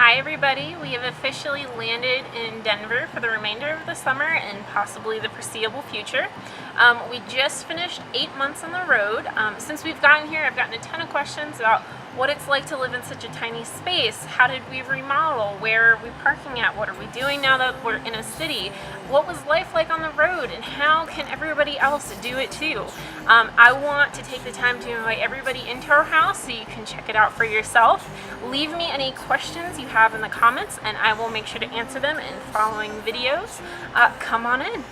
Hi everybody, we have officially landed in Denver for the remainder of the summer and possibly the foreseeable future. We just finished 8 months on the road. Since we've gotten here, I've gotten a ton of questions about what it's like to live in such a tiny space. How did we remodel? Where are we parking at? What are we doing now that we're in a city? What was life like on the road, and how can everybody else do it too? I want to take the time to invite everybody into our house so you can check it out for yourself. Leave me any questions you have in the comments and I will make sure to answer them in following videos. Come on in.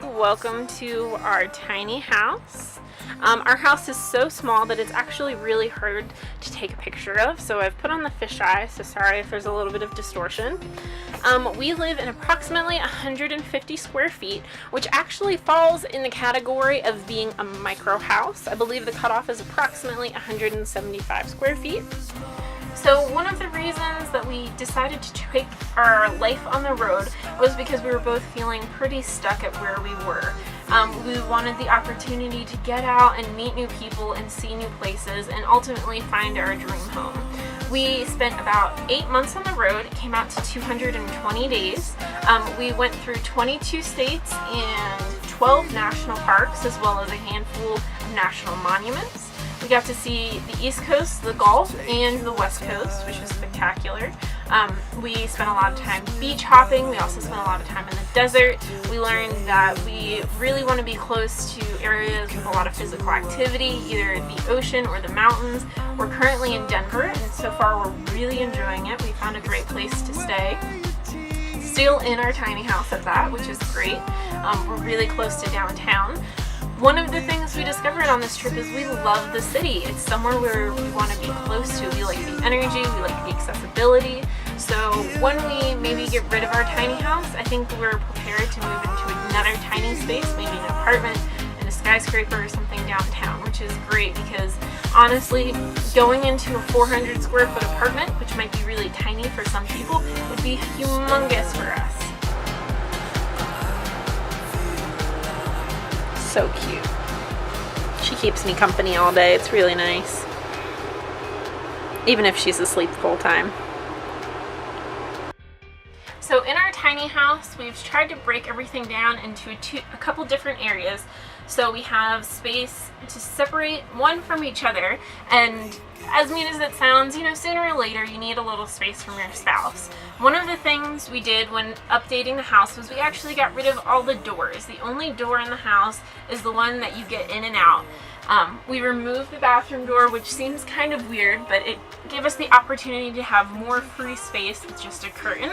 Welcome to our tiny house. Our house is so small that it's actually really hard to take a picture of, so I've put on the fisheye, so sorry if there's a little bit of distortion. We live in approximately 150 square feet, which actually falls in the category of being a micro house. I believe the cutoff is approximately 175 square feet. So one of the reasons that we decided to take our life on the road was because we were both feeling pretty stuck at where we were. We wanted the opportunity to get out and meet new people and see new places and ultimately find our dream home. We spent about 8 months on the road. It came out to 220 days. We went through 22 states and 12 national parks, as well as a handful of national monuments. We got to see the East Coast, the Gulf, and the West Coast, which was spectacular. We spent a lot of time beach hopping. We also spent a lot of time in the desert. We learned that we really want to be close to areas with a lot of physical activity, either the ocean or the mountains. We're currently in Denver, and so far we're really enjoying it. We found a great place to stay. Still in our tiny house at that, which is great. We're really close to downtown. One of the things we discovered on this trip is we love the city. It's somewhere where we want to be close to. We like the energy, we like the accessibility. So when we maybe get rid of our tiny house, I think we're prepared to move into another tiny space, maybe an apartment in a skyscraper or something downtown, which is great because honestly, going into a 400 square foot apartment, which might be really tiny for some people, would be humongous for us. So cute. She keeps me company all day. It's really nice. Even if she's asleep the whole time. So in our tiny house, we've tried to break everything down into a couple different areas. So we have space to separate one from each other, and as mean as it sounds, sooner or later you need a little space from your spouse. One of the things we did when updating the house was we actually got rid of all the doors. The only door in the house is the one that you get in and out. We removed the bathroom door, which seems kind of weird, but it gave us the opportunity to have more free space with just a curtain.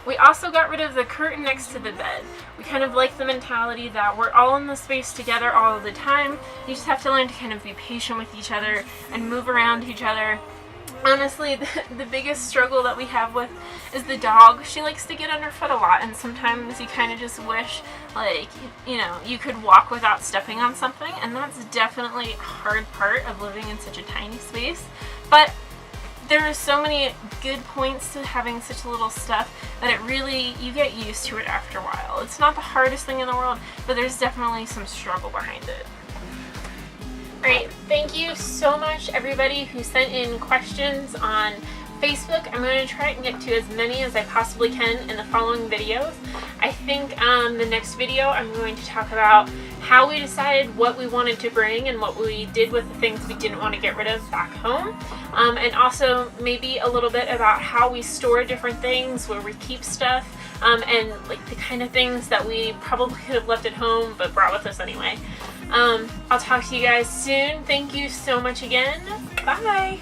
We also got rid of the curtain next to the bed. We kind of like the mentality that we're all in the space together all of the time. You just have to learn to kind of be patient with each other and move around each other. Honestly, the biggest struggle that we have with is the dog. She likes to get underfoot a lot, and sometimes you kind of just wish, like, you could walk without stepping on something, and that's definitely a hard part of living in such a tiny space. But there are so many good points to having such little stuff that you get used to it after a while. It's not the hardest thing in the world, but there's definitely some struggle behind it. Alright, thank you so much everybody who sent in questions on Facebook. I'm going to try and get to as many as I possibly can in the following videos. I think the next video I'm going to talk about how we decided what we wanted to bring and what we did with the things we didn't want to get rid of back home. And also maybe a little bit about how we store different things, where we keep stuff, and like the kind of things that we probably could have left at home but brought with us anyway. I'll talk to you guys soon. Thank you so much again. Bye!